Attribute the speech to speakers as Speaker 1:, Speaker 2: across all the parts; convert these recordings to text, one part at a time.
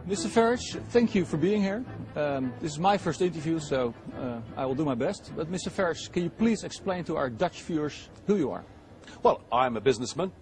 Speaker 1: Mr. Farage, thank you for being here. This is my first interview, so I will do my best. But Mr. Farage, can you please explain to our Dutch viewers who you are?
Speaker 2: Well, I'm a businessman,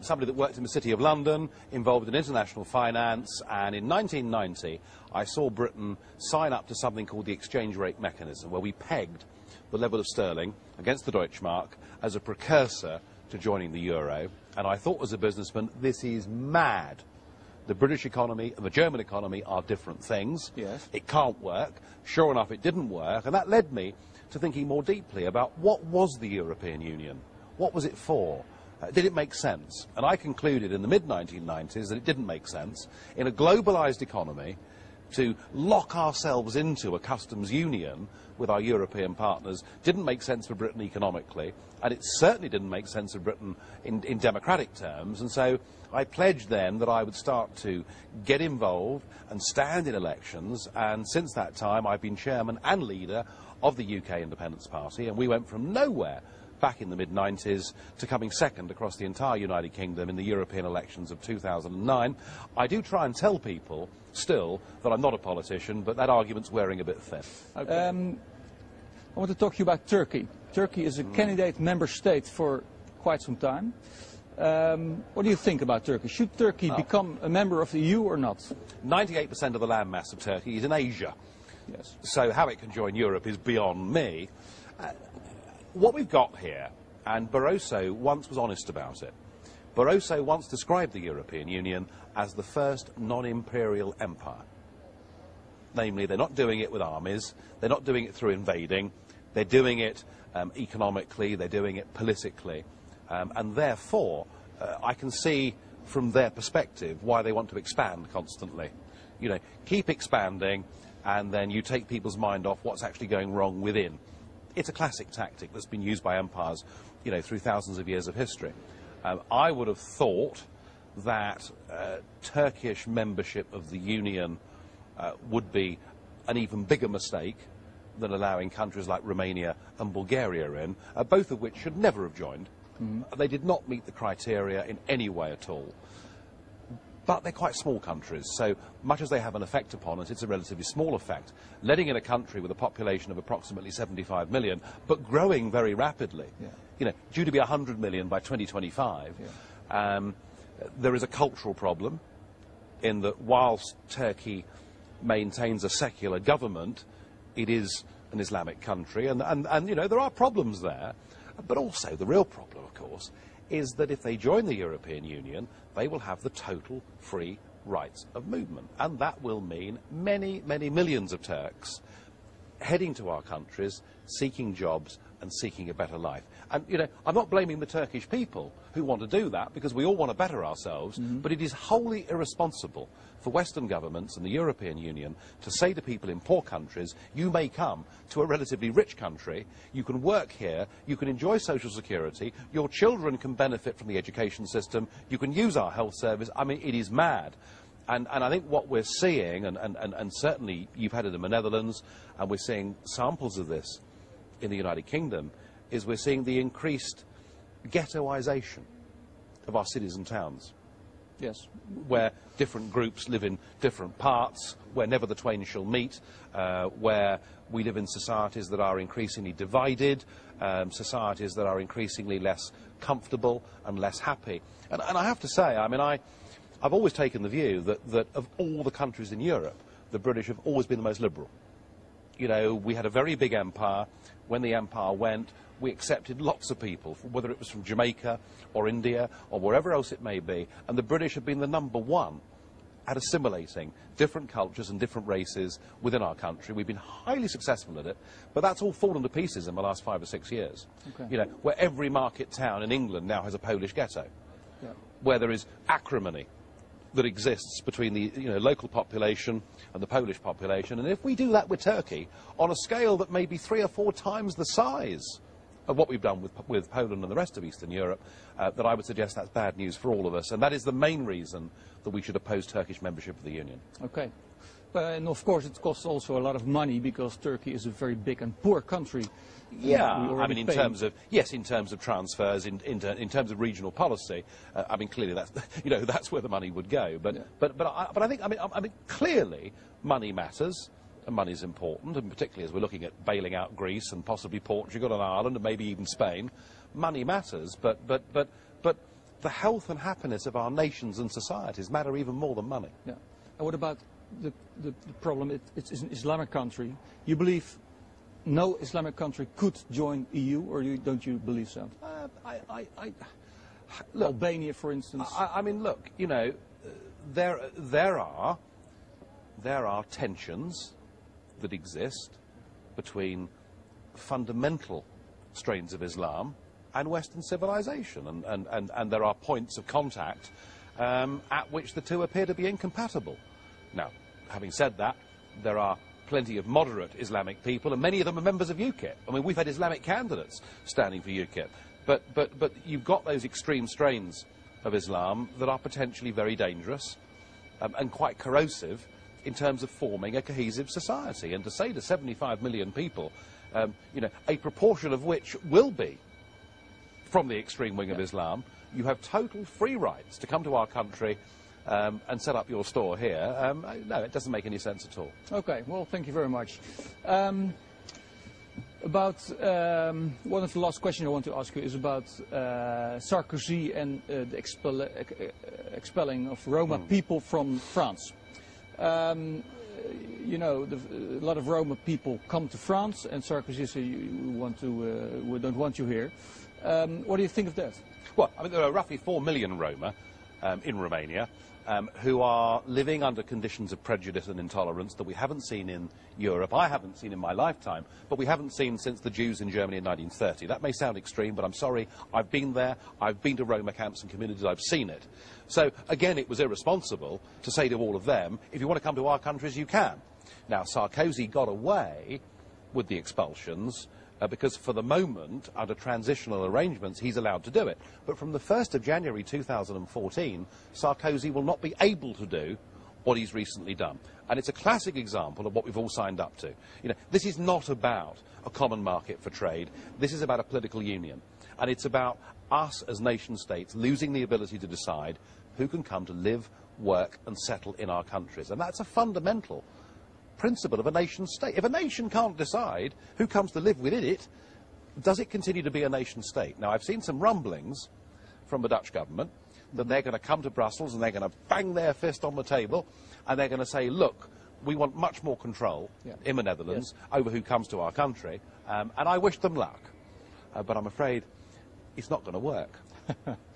Speaker 2: somebody that worked in the City of London, involved in international finance, and in 1990 I saw Britain sign up to something called the exchange rate mechanism, where we pegged the level of sterling against the Deutschmark as a precursor to joining the euro. And I thought as a businessman, this is mad. The British economy and the German economy are different things.
Speaker 1: Yes.
Speaker 2: It can't work. Sure enough, it didn't work. And that led me to thinking more deeply about what was the European Union? What was it for? Did it make sense? And I concluded in the mid-1990s that it didn't make sense in a globalised economy to lock ourselves into a customs union with our European partners. Didn't make sense for Britain economically, and it certainly didn't make sense for Britain in democratic terms. And so I pledged then that I would start to get involved and stand in elections, and since that time I've been chairman and leader of the UK Independence Party, and we went from nowhere back in the mid-90s to coming second across the entire United Kingdom in the European elections of 2009. I do try and tell people still that I'm not a politician, but that argument's wearing a bit thin.
Speaker 1: Okay. I want to talk to you about Turkey. Turkey is a candidate member state for quite some time. What do you think about Turkey? Should Turkey become a member of the EU or not?
Speaker 2: 98% of the landmass of Turkey is in Asia.
Speaker 1: Yes.
Speaker 2: So how it can join Europe is beyond me. What we've got here, and Barroso once was honest about it, Barroso once described the European Union as the first non-imperial empire. Namely, they're not doing it with armies, they're not doing it through invading, they're doing it economically, they're doing it politically, and therefore I can see from their perspective why they want to expand constantly. You know, keep expanding, and then you take people's mind off what's actually going wrong within. It's a classic tactic that's been used by empires, you know, through thousands of years of history. I would have thought that Turkish membership of the Union would be an even bigger mistake than allowing countries like Romania and Bulgaria in, both of which should never have joined. They did not meet the criteria in any way at all. But they're quite small countries, so much as they have an effect upon us, it's a relatively small effect. Letting in a country with a population of approximately 75 million, but growing very rapidly, you know, due to be 100 million by 2025, there is a cultural problem in that whilst Turkey maintains a secular government, it is an Islamic country, and you know, there are problems there. But also the real problem, of course, is that if they join the European Union, they will have the total free rights of movement. And that will mean many, many millions of Turks heading to our countries, seeking jobs and seeking a better life. And, you know, I'm not blaming the Turkish people who want to do that, because we all want to better ourselves, but it is wholly irresponsible for Western governments and the European Union to say to people in poor countries, you may come to a relatively rich country, you can work here, you can enjoy social security, your children can benefit from the education system, you can use our health service. I mean, it is mad. And I think what we're seeing, and certainly you've had it in the Netherlands, and we're seeing samples of this in the United Kingdom, is we're seeing the increased ghettoisation of our cities and towns.
Speaker 1: Yes.
Speaker 2: Where different groups live in different parts, where never the twain shall meet, where we live in societies that are increasingly divided, societies that are increasingly less comfortable and less happy. And I have to say, I mean, I've always taken the view that of all the countries in Europe, the British have always been the most liberal. You know, we had a very big empire. When the empire went, we accepted lots of people, whether it was from Jamaica or India or wherever else it may be. And the British have been the #1 at assimilating different cultures and different races within our country. We've been highly successful at it, but that's all fallen to pieces in the last 5 or 6 years. Okay. You know, where every market town in England now has a Polish ghetto, where there is acrimony that exists between the local population and the Polish population. And if we do that with Turkey on a scale that may be 3 or 4 times the size of what we've done with Poland and the rest of Eastern Europe, then I would suggest that's bad news for all of us. And that is the main reason that we should oppose Turkish membership of the Union.
Speaker 1: Okay. And of course it costs also a lot of money because Turkey is a very big and poor country.
Speaker 2: Yeah, I mean, in terms of transfers, in terms of regional policy, I mean, clearly that's that's where the money would go. But I think I mean clearly money matters and money is important, and particularly as we're looking at bailing out Greece and possibly Portugal and Ireland and maybe even Spain, money matters. But the health and happiness of our nations and societies matter even more than money.
Speaker 1: Yeah. And what about the problem? It's an Islamic country. You believe no Islamic country could join EU, or don't you believe so? Look, Albania, for instance.
Speaker 2: I mean, look, you know, there are tensions that exist between fundamental strains of Islam and Western civilization, and there are points of contact at which the two appear to be incompatible. Now, having said that, there are plenty of moderate Islamic people, and many of them are members of UKIP. I mean, we've had Islamic candidates standing for UKIP. But you've got those extreme strains of Islam that are potentially very dangerous and quite corrosive in terms of forming a cohesive society. And to say to 75 million people, you know, a proportion of which will be from the extreme wing of Islam, you have total free rights to come to our country and set up your store here. No, it doesn't make any sense at all. Okay,
Speaker 1: well, thank you very much. About one of the last questions I want to ask you is about Sarkozy and the expelling of Roma people from France. You know, a lot of Roma people come to France, and Sarkozy says, we don't want you here. What do you think of that?
Speaker 2: Well, I mean, there are roughly 4 million Roma in Romania who are living under conditions of prejudice and intolerance that we haven't seen in Europe. I haven't seen in my lifetime, but we haven't seen since the Jews in Germany in 1930. That may sound extreme, but I'm sorry, I've been there, I've been to Roma camps and communities, I've seen it. So, again, it was irresponsible to say to all of them, if you want to come to our countries, you can. Now, Sarkozy got away with the expulsions because for the moment, under transitional arrangements, he's allowed to do it. But from the 1st of January 2014, Sarkozy will not be able to do what he's recently done. And it's a classic example of what we've all signed up to. You know, this is not about a common market for trade. This is about a political union. And it's about us as nation states losing the ability to decide who can come to live, work and settle in our countries. And that's a fundamental principle of a nation state. If a nation can't decide who comes to live within it, does it continue to be a nation state? Now, I've seen some rumblings from the Dutch government that they're going to come to Brussels and they're going to bang their fist on the table and they're going to say, look, we want much more control in the Netherlands over who comes to our country, and I wish them luck. But I'm afraid it's not going to work.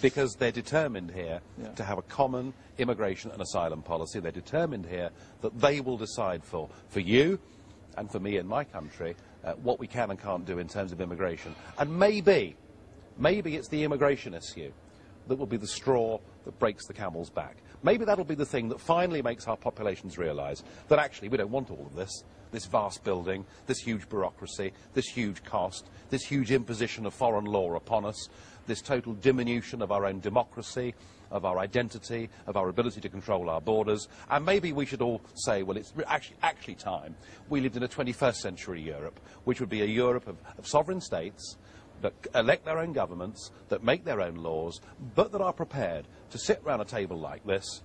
Speaker 2: Because they're determined here to have a common immigration and asylum policy. They're determined here that they will decide for you and for me in my country what we can and can't do in terms of immigration. And maybe it's the immigration issue that will be the straw that breaks the camel's back. Maybe that'll be the thing that finally makes our populations realise that actually we don't want all of this vast building, this huge bureaucracy, this huge cost, this huge imposition of foreign law upon us, this total diminution of our own democracy, of our identity, of our ability to control our borders. And maybe we should all say, well, it's actually time we lived in a 21st century Europe, which would be a Europe of sovereign states that elect their own governments, that make their own laws, but that are prepared to sit round a table like this,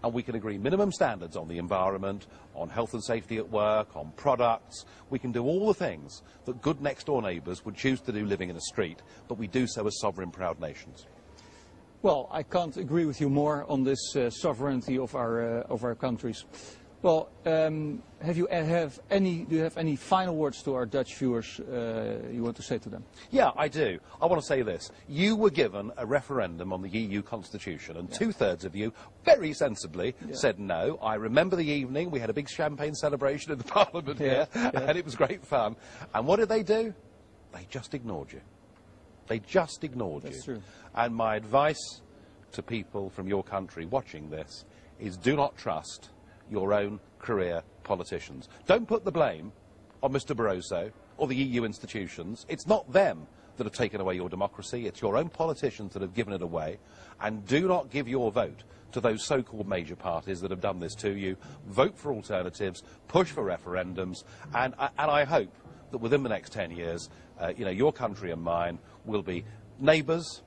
Speaker 2: and we can agree minimum standards on the environment, on health and safety at work, on products. We can do all the things that good next-door neighbours would choose to do living in a street, but we do so as sovereign, proud nations.
Speaker 1: Well, I can't agree with you more on this sovereignty of our countries. Well, do you have any final words to our Dutch viewers you want to say to them?
Speaker 2: Yeah, I do. I want to say this. You were given a referendum on the EU Constitution, and two-thirds of you, very sensibly, said no. I remember the evening. We had a big champagne celebration in the Parliament here, and it was great fun. And what did they do? They just ignored you. They just ignored you.
Speaker 1: That's true.
Speaker 2: And my advice to people from your country watching this is do not trust your own career politicians. Don't put the blame on Mr. Barroso or the EU institutions. It's not them that have taken away your democracy. It's your own politicians that have given it away. And do not give your vote to those so-called major parties that have done this to you. Vote for alternatives, push for referendums, and I hope that within the next 10 years, your country and mine will be neighbours,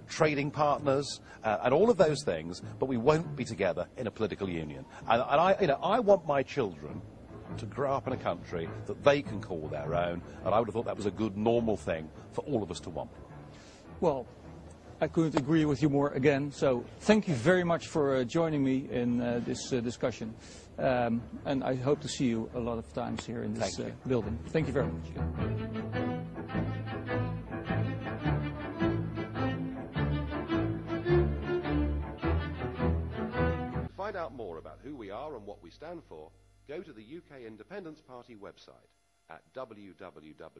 Speaker 2: trading partners, and all of those things, but we won't be together in a political union. And I want my children to grow up in a country that they can call their own, and I would have thought that was a good, normal thing for all of us to want.
Speaker 1: Well, I couldn't agree with you more again, so thank you very much for joining me in this discussion. And I hope to see you a lot of times here in this building. Thank you very much.
Speaker 3: To find out more about who we are and what we stand for, go to the UK Independence Party website at www.ukip.org.